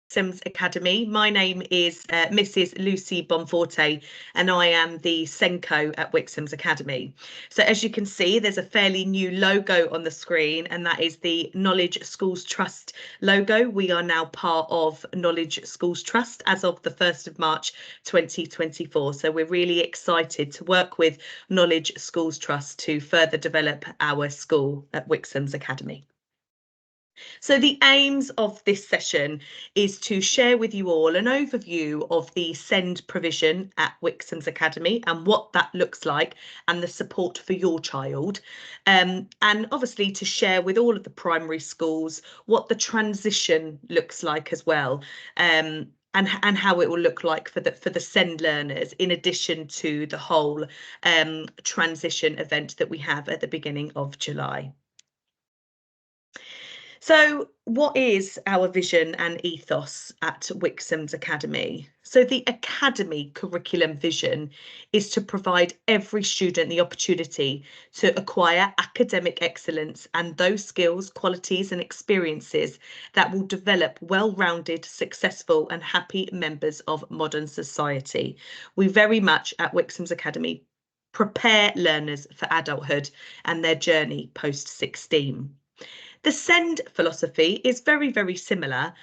Wixams Academy. My name is Mrs. Lucy Bonforte, and I am the SENCO at Wixams Academy. So as you can see, there's a fairly new logo on the screen, and that is the Knowledge Schools Trust logo. We are now part of Knowledge Schools Trust as of the 1st of March 2024. So we're really excited to work with Knowledge Schools Trust to further develop our school at Wixams Academy. So the aims of this session is to share with you all an overview of the SEN provision at Wixams Academy and what that looks like and the support for your child. And obviously to share with all of the primary schools what the transition looks like as well. And how it will look like for the SEN learners, in addition to the whole transition event that we have at the beginning of July. So what is our vision and ethos at Wixams Academy? So the Academy curriculum vision is to provide every student the opportunity to acquire academic excellence and those skills, qualities and experiences that will develop well-rounded, successful and happy members of modern society. We very much at Wixams Academy prepare learners for adulthood and their journey post-16. The SEND philosophy is very, very similar,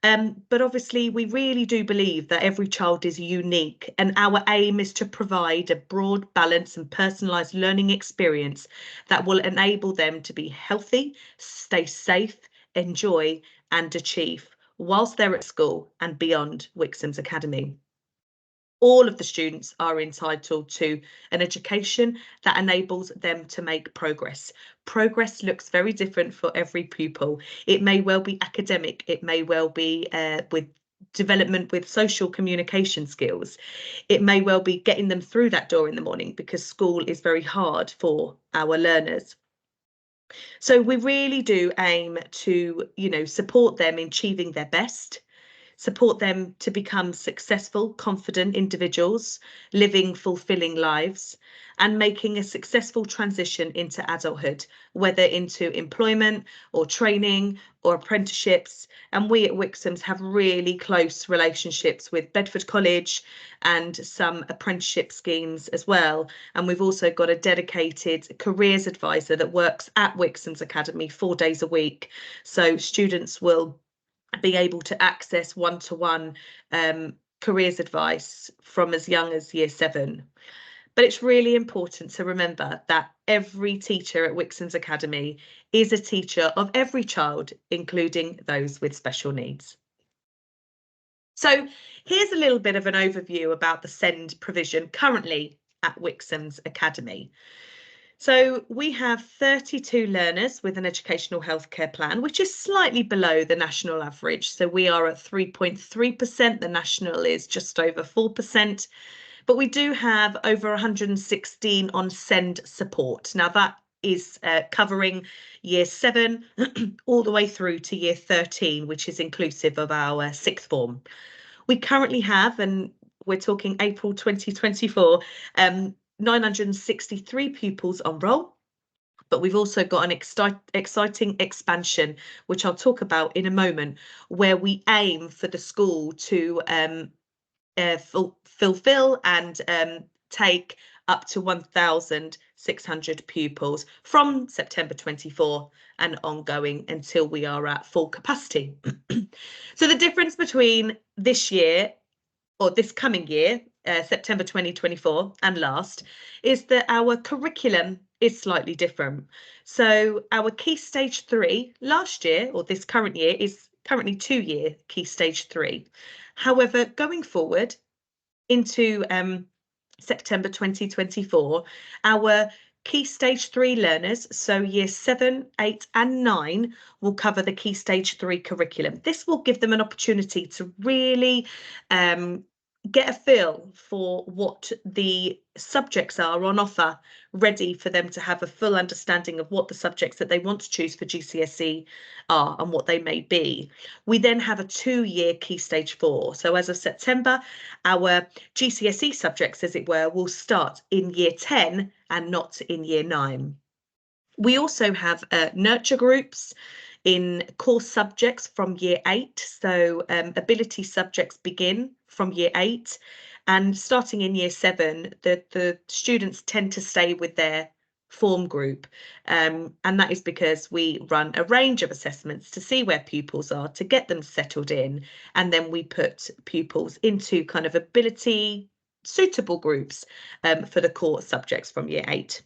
but obviously we really do believe that every child is unique, and our aim is to provide a broad, balanced and personalised learning experience that will enable them to be healthy, stay safe, enjoy and achieve whilst they're at school and beyond Wixams Academy. All of the students are entitled to an education that enables them to make progress. Progress looks very different for every pupil. It may well be academic, it may well be with development with social communication skills. It may well be getting them through that door in the morning, because school is very hard for our learners. So we really do aim to, support them in achieving their best, support them to become successful, confident individuals, living fulfilling lives, and making a successful transition into adulthood, whether into employment or training or apprenticeships. And we at Wixams have really close relationships with Bedford College and some apprenticeship schemes as well. And we've also got a dedicated careers advisor that works at Wixams Academy 4 days a week. So students will be able to access one-to-one careers advice from as young as year 7. But it's really important to remember that every teacher at Wixams Academy is a teacher of every child, including those with special needs. So here's a little bit of an overview about the SEND provision currently at Wixams Academy. So we have 32 learners with an educational healthcare plan, which is slightly below the national average. So we are at 3.3%, the national is just over 4%, but we do have over 116 on SEND support. Now that is covering year 7 all the way through to year 13, which is inclusive of our 6th form. We currently have, and we're talking April 2024, 963 pupils on roll, but we've also got an exciting expansion, which I'll talk about in a moment, where we aim for the school to fulfill and take up to 1,600 pupils from September 24 and ongoing until we are at full capacity. So the difference between this year, or this coming year, September 2024 and last, is that our curriculum is slightly different. So our Key Stage 3 last year, or this current year, is currently 2-year Key Stage 3. However, going forward into September 2024, our Key Stage 3 learners, so year 7, 8 and 9, will cover the Key Stage 3 curriculum. This will give them an opportunity to really get a feel for what the subjects are on offer, ready for them to have a full understanding of what the subjects that they want to choose for GCSE are and what they may be. We then have a 2-year Key Stage 4. So as of September, our GCSE subjects, as it were, will start in year 10 and not in year 9. We also have nurture groups in core subjects from year 8. So ability subjects begin from year 8, and starting in year 7, the students tend to stay with their form group, and that is because we run a range of assessments to see where pupils are, to get them settled in, and then we put pupils into kind of ability suitable groups for the core subjects from year 8.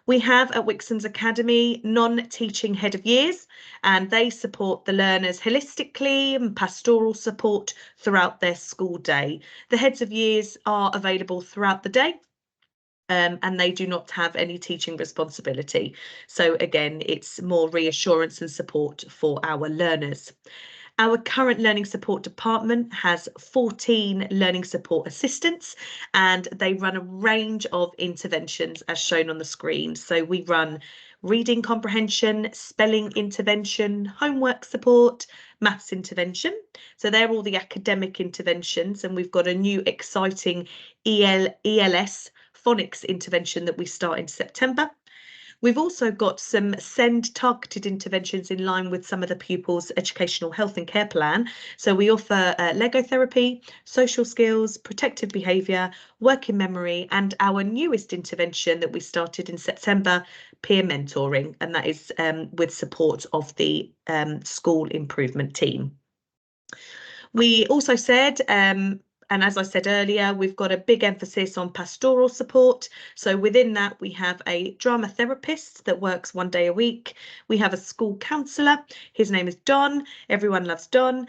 We have at Wixams Academy non-teaching head of years, and they support the learners holistically and pastoral support throughout their school day. The heads of years are available throughout the day, and they do not have any teaching responsibility. So again, it's more reassurance and support for our learners. Our current learning support department has 14 learning support assistants, and they run a range of interventions as shown on the screen. So we run reading comprehension, spelling intervention, homework support, maths intervention. So they're all the academic interventions, and we've got a new exciting ELS phonics intervention that we start in September. We've also got some SEN targeted interventions in line with some of the pupils' educational health and care plan. So we offer Lego therapy, social skills, protective behaviour, working memory, and our newest intervention that we started in September, peer mentoring, and that is with support of the school improvement team. We also said, and as I said earlier, we've got a big emphasis on pastoral support. So within that, we have a drama therapist that works 1 day a week. We have a school counsellor. His name is Don. Everyone loves Don.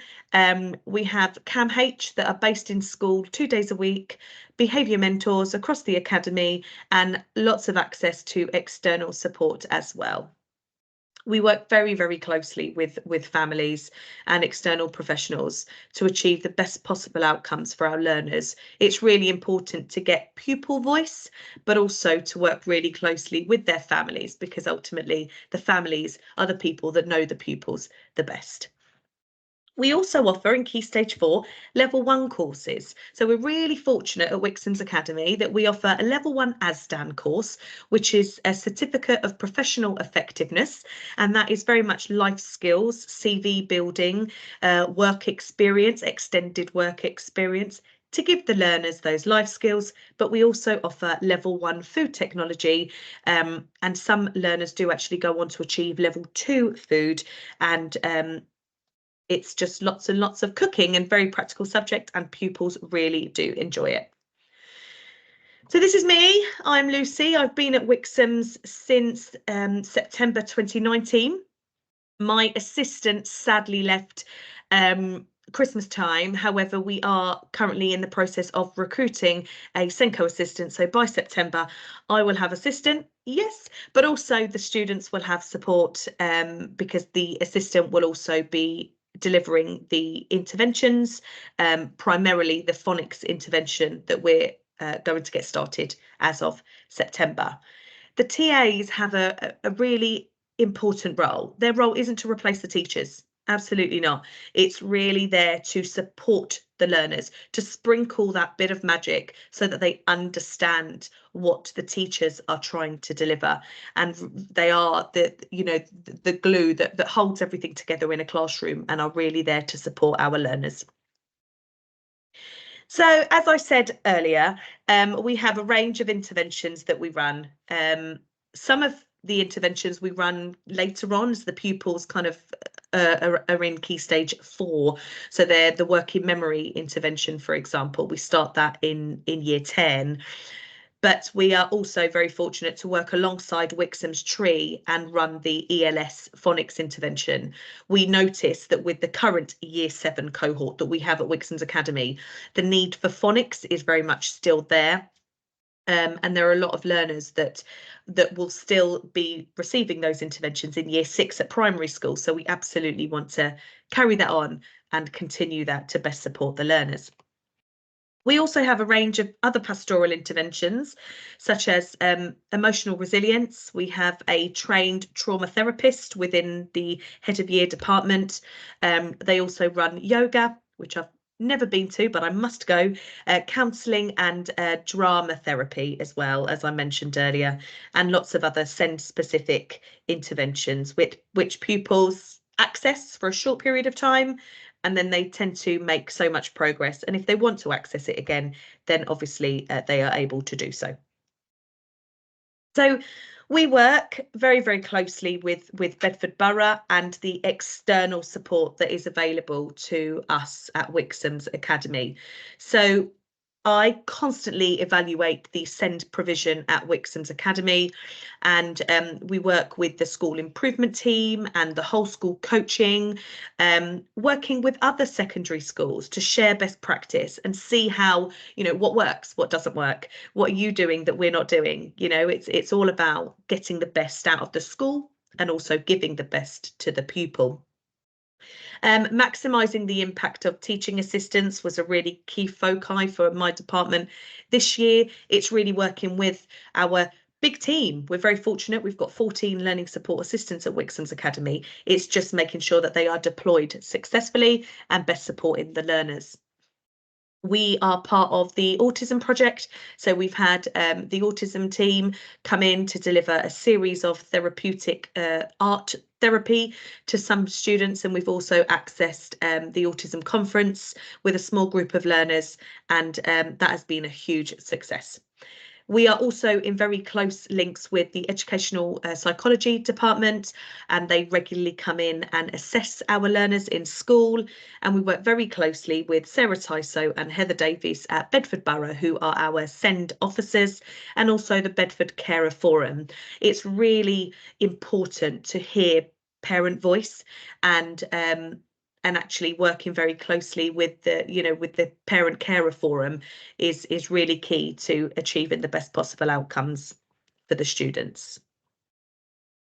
We have CAMH that are based in school 2 days a week, behaviour mentors across the academy, and lots of access to external support as well. We work very, very closely with families and external professionals to achieve the best possible outcomes for our learners. It's really important to get pupil voice, but also to work really closely with their families, because ultimately the families are the people that know the pupils the best. We also offer in Key Stage 4 Level 1 courses. So we're really fortunate at Wixams Academy that we offer a Level 1 ASDAN course, which is a Certificate of Professional Effectiveness, and that is very much life skills, CV building, work experience, extended work experience, to give the learners those life skills. But we also offer Level 1 food technology, and some learners do actually go on to achieve Level 2 food, and it's just lots and lots of cooking and very practical subject, and pupils really do enjoy it. So this is me. I'm Lucy. I've been at Wixams since September 2019. My assistant sadly left Christmas time. However, we are currently in the process of recruiting a SENCO assistant. So by September, I will have assistant, yes, but also the students will have support, because the assistant will also be delivering the interventions, primarily the phonics intervention that we're going to get started as of September. The TAs have a really important role. Their role isn't to replace the teachers. Absolutely not. It's really there to support the learners, to sprinkle that bit of magic so that they understand what the teachers are trying to deliver, and they are the glue that holds everything together in a classroom, and are really there to support our learners. So, as I said earlier, we have a range of interventions that we run. Some of the interventions we run later on as the pupils kind of are in Key Stage 4. So they're the working memory intervention, for example. We start that in year 10. But we are also very fortunate to work alongside Wixams Tree and run the ELS phonics intervention. We notice that with the current year 7 cohort that we have at Wixams Academy, the need for phonics is very much still there. And there are a lot of learners that will still be receiving those interventions in year 6 at primary school. So we absolutely want to carry that on and continue that to best support the learners. We also have a range of other pastoral interventions, such as emotional resilience. We have a trained trauma therapist within the head of year department. They also run yoga, which I've never been to, but I must go, counselling, and drama therapy as well, as I mentioned earlier, and lots of other SEN specific interventions which pupils access for a short period of time, and then they tend to make so much progress. And if they want to access it again, then obviously they are able to do so. So we work very, very closely with Bedford Borough and the external support that is available to us at Wixams Academy. So I constantly evaluate the SEND provision at Wixams Academy, and we work with the school improvement team and the whole school coaching, working with other secondary schools to share best practice and see how, what works, what doesn't work, what are you doing that we're not doing. It's all about getting the best out of the school and also giving the best to the pupil. Maximising the impact of teaching assistants was a really key foci for my department this year. It's really working with our big team. We're very fortunate. We've got 14 learning support assistants at Wixams Academy. It's just making sure that they are deployed successfully and best supporting the learners. We are part of the autism project. So we've had the autism team come in to deliver a series of therapeutic art therapy to some students. And we've also accessed the autism conference with a small group of learners. And that has been a huge success. We are also in very close links with the educational psychology department, and they regularly come in and assess our learners in school. And we work very closely with Sarah Tyso and Heather Davies at Bedford Borough, who are our SEND officers, and also the Bedford Carer Forum. It's really important to hear parent voice and actually working very closely with the parent carer forum is really key to achieving the best possible outcomes for the students.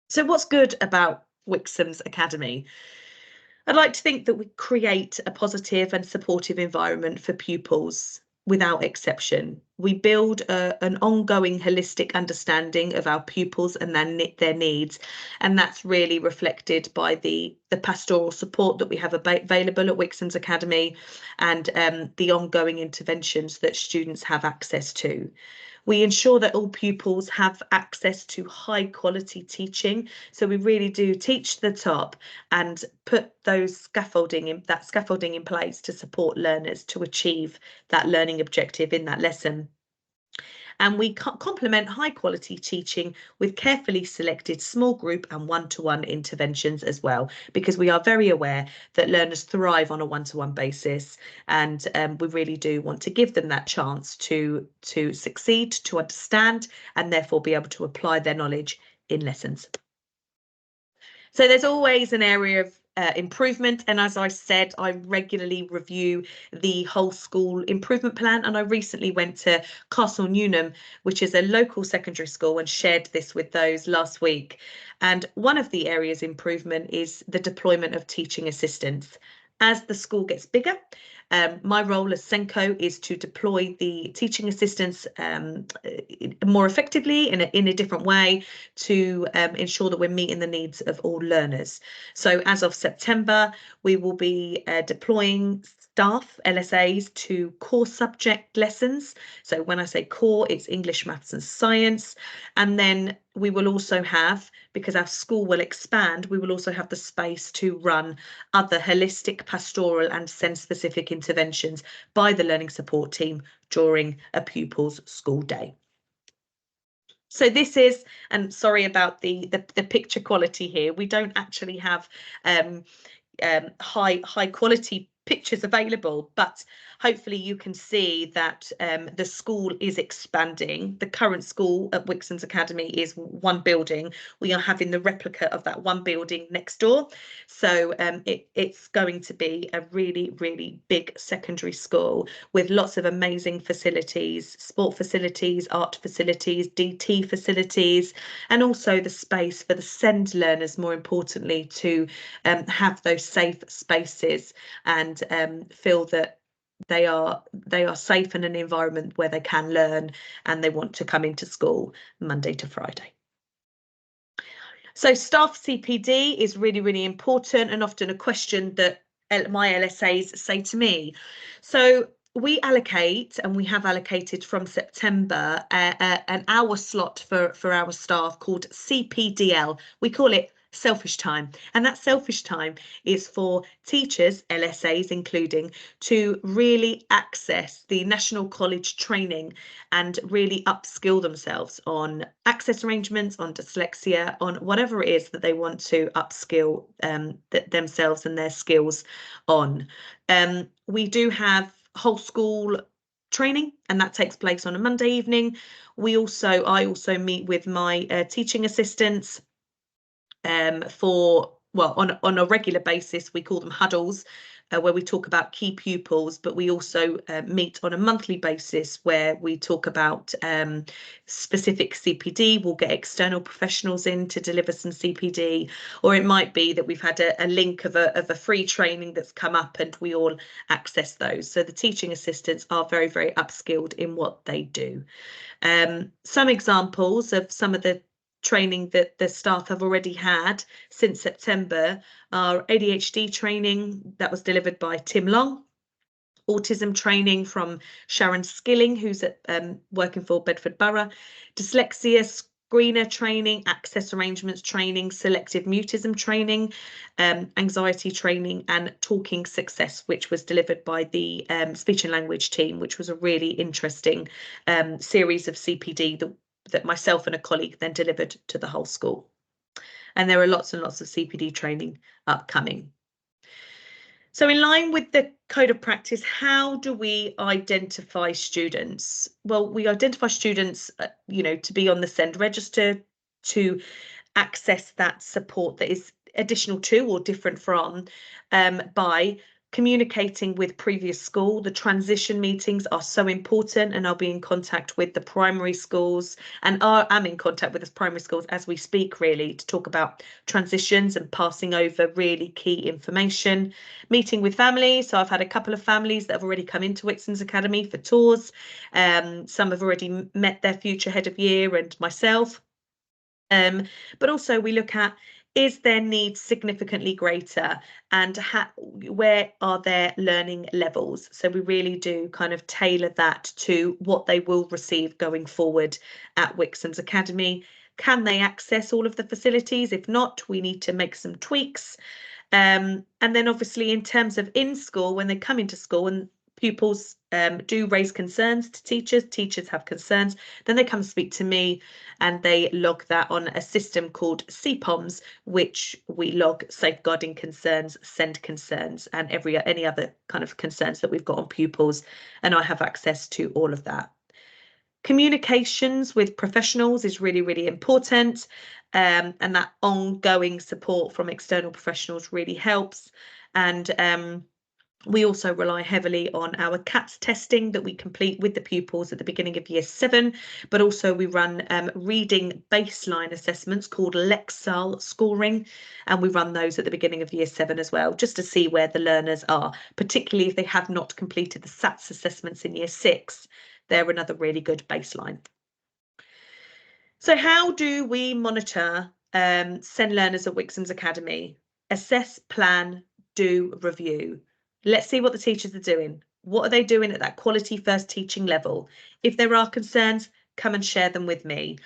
So what's good about Wixams Academy? I'd like to think that we create a positive and supportive environment for pupils without exception. We build an ongoing holistic understanding of our pupils and their needs, and that's really reflected by the pastoral support that we have available at Wixams Academy and the ongoing interventions that students have access to. We ensure that all pupils have access to high quality teaching. So we really do teach to the top and put those scaffolding in place to support learners to achieve that learning objective in that lesson. And we complement high quality teaching with carefully selected small group and one-to-one interventions as well, because we are very aware that learners thrive on a one-to-one basis, and we really do want to give them that chance to succeed, to understand, and therefore be able to apply their knowledge in lessons. So there's always an area of improvement, and as I said, I regularly review the whole school improvement plan, and I recently went to Castle Newnham, which is a local secondary school, and shared this with those last week. And one of the areas improvement is the deployment of teaching assistants. As the school gets bigger, my role as SENCO is to deploy the teaching assistants more effectively in a different way to ensure that we're meeting the needs of all learners. So as of September, we will be deploying staff LSAs to core subject lessons. So when I say core, it's English, maths and science. And then we will also have, because our school will expand, we will also have the space to run other holistic, pastoral and SEN specific interventions by the learning support team during a pupil's school day. So this is, and sorry about the picture quality here, we don't actually have high quality pictures available, but hopefully you can see that the school is expanding. The current school at Wixams Academy is one building. We are having the replica of that one building next door. So it's going to be a really, really big secondary school with lots of amazing facilities, sport facilities, art facilities, DT facilities, and also the space for the SEND learners, more importantly, to have those safe spaces and feel that they are safe in an environment where they can learn and they want to come into school Monday to Friday. So staff CPD is really, really important, and often a question that my LSAs say to me. So we allocate, and we have allocated from September, an hour slot for our staff called CPDL. We call it selfish time. And that selfish time is for teachers, LSAs including, to really access the National College training and really upskill themselves on access arrangements, on dyslexia, on whatever it is that they want to upskill themselves and their skills on. We do have whole school training, and that takes place on a Monday evening. I also meet with my teaching assistants on a regular basis. We call them huddles, where we talk about key pupils, but we also meet on a monthly basis where we talk about specific CPD. We'll get external professionals in to deliver some CPD, or it might be that we've had a link of a free training that's come up and we all access those. So the teaching assistants are very, very upskilled in what they do. Some examples of some of the training that the staff have already had since September are ADHD training that was delivered by Tim Long, autism training from Sharon Skilling, who's working for Bedford Borough, dyslexia screener training, access arrangements training, selective mutism training, anxiety training, and talking success, which was delivered by the speech and language team, which was a really interesting series of CPD that myself and a colleague then delivered to the whole school. And there are lots and lots of CPD training upcoming. So in line with the code of practice, how do we identify students? Well, we identify students, to be on the SEND register, to access that support that is additional to or different from, by communicating with previous school. The transition meetings are so important, and I'll be in contact with the primary schools, and am in contact with the primary schools as we speak, really, to talk about transitions and passing over really key information. Meeting with families. So I've had a couple of families that have already come into Wixams Academy for tours. Some have already met their future head of year and myself. But also we look at, is their need significantly greater, and where are their learning levels? So we really do kind of tailor that to what they will receive going forward at Wixams Academy. Can they access all of the facilities? If not, we need to make some tweaks. And then obviously in terms of in school, when they come into school and pupils do raise concerns to teachers have concerns, then they come speak to me and they log that on a system called CPOMS, which we log safeguarding concerns, SEND concerns, and any other kind of concerns that we've got on pupils, and I have access to all of that. Communications with professionals is really, really important, and that ongoing support from external professionals really helps. And we also rely heavily on our CATS testing that we complete with the pupils at the beginning of year 7, but also we run reading baseline assessments called Lexile scoring, and we run those at the beginning of year 7 as well, just to see where the learners are, particularly if they have not completed the SATS assessments in year 6. They're another really good baseline. So how do we monitor SEN learners at Wixams Academy? Assess, plan, do, review. Let's see what the teachers are doing. What are they doing at that quality first teaching level? If there are concerns, come and share them with me.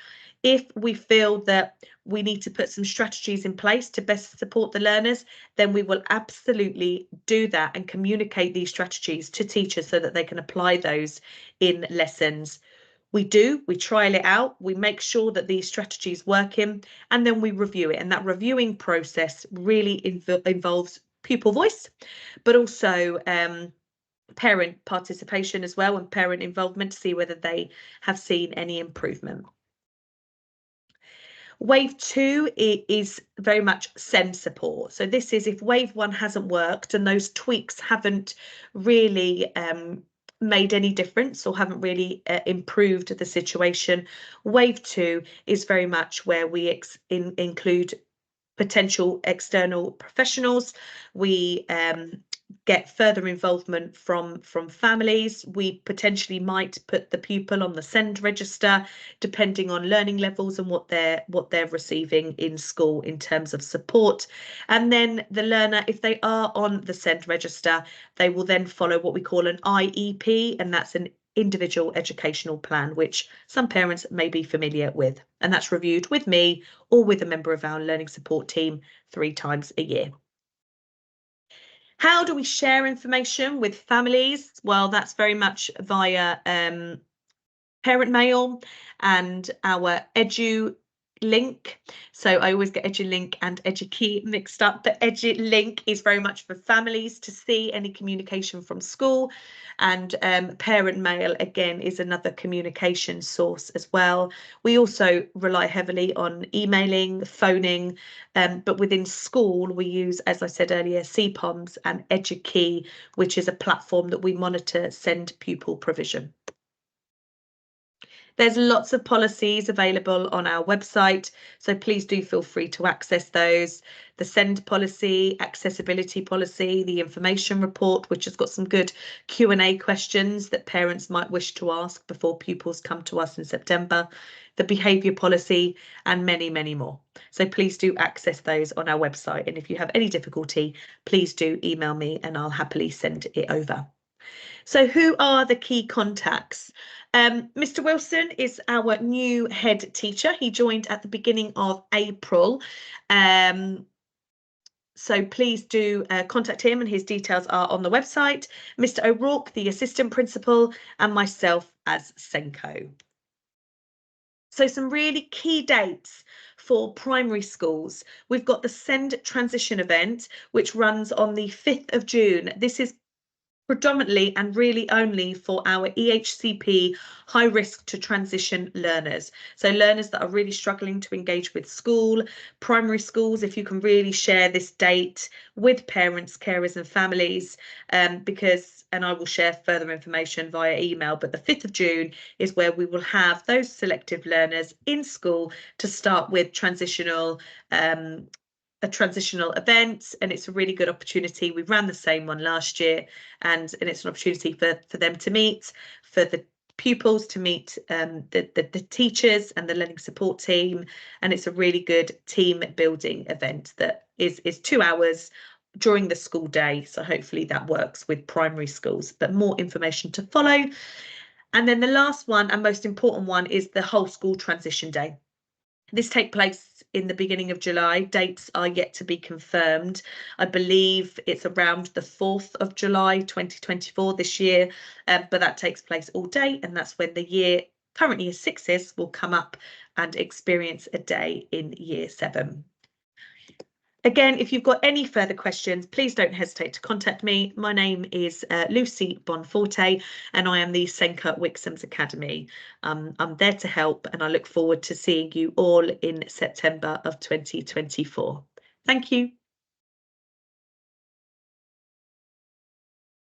If we feel that we need to put some strategies in place to best support the learners, then we will absolutely do that and communicate these strategies to teachers so that they can apply those in lessons. We trial it out, we make sure that these strategies work in, and then we review it. And that reviewing process really involves pupil voice, but also parent participation as well, and parent involvement to see whether they have seen any improvement. Wave 2 is very much SEN support. So this is if wave 1 hasn't worked and those tweaks haven't really made any difference or haven't really improved the situation. Wave 2 is very much where we include potential external professionals. We get further involvement from families. We potentially might put the pupil on the SEND register, depending on learning levels and what they're receiving in school in terms of support. And then the learner, if they are on the SEND register, they will then follow what we call an IEP, and that's an individual educational plan, which some parents may be familiar with. And that's reviewed with me or with a member of our learning support team 3 times a year. How do we share information with families? Well, that's very much via parent mail and our Edu link. So I always get EduLink and EduKey mixed up, but EduLink is very much for families to see any communication from school, and parent mail again is another communication source as well. We also rely heavily on emailing, phoning, but within school we use, as I said earlier, CPOMs and EduKey, which is a platform that we monitor SEND pupil provision. There's lots of policies available on our website, so please do feel free to access those. The SEND policy, accessibility policy, the information report, which has got some good Q&A questions that parents might wish to ask before pupils come to us in September, the behaviour policy, and many, many more. So please do access those on our website. And if you have any difficulty, please do email me and I'll happily send it over. So who are the key contacts? Mr. Wilson is our new head teacher. He joined at the beginning of April. So please do contact him, and his details are on the website. Mr. O'Rourke, the assistant principal, and myself as Senko. So some really key dates for primary schools. We've got the SEND transition event, which runs on the 5th of June. This is predominantly and really only for our EHCP high risk to transition learners. So learners that are really struggling to engage with school, primary schools, if you can really share this date with parents, carers and families, because, and I will share further information via email, but the 5th of June is where we will have those selective learners in school to start with a transitional event, and it's a really good opportunity. We ran the same one last year, and it's an opportunity for them to meet, for the pupils to meet the teachers and the learning support team, and it's a really good team building event that is 2 hours during the school day, so hopefully that works with primary schools, but more information to follow. And then the last one and most important one is the whole school transition day. This takes place in the beginning of July. Dates are yet to be confirmed. I believe it's around the 4th of July 2024 this year, but that takes place all day, and that's when the current year 6s will come up and experience a day in year 7. Again, if you've got any further questions, please don't hesitate to contact me. My name is Lucy Bonforte, and I am the Senko Wixams Academy. I'm there to help, and I look forward to seeing you all in September of 2024. Thank you.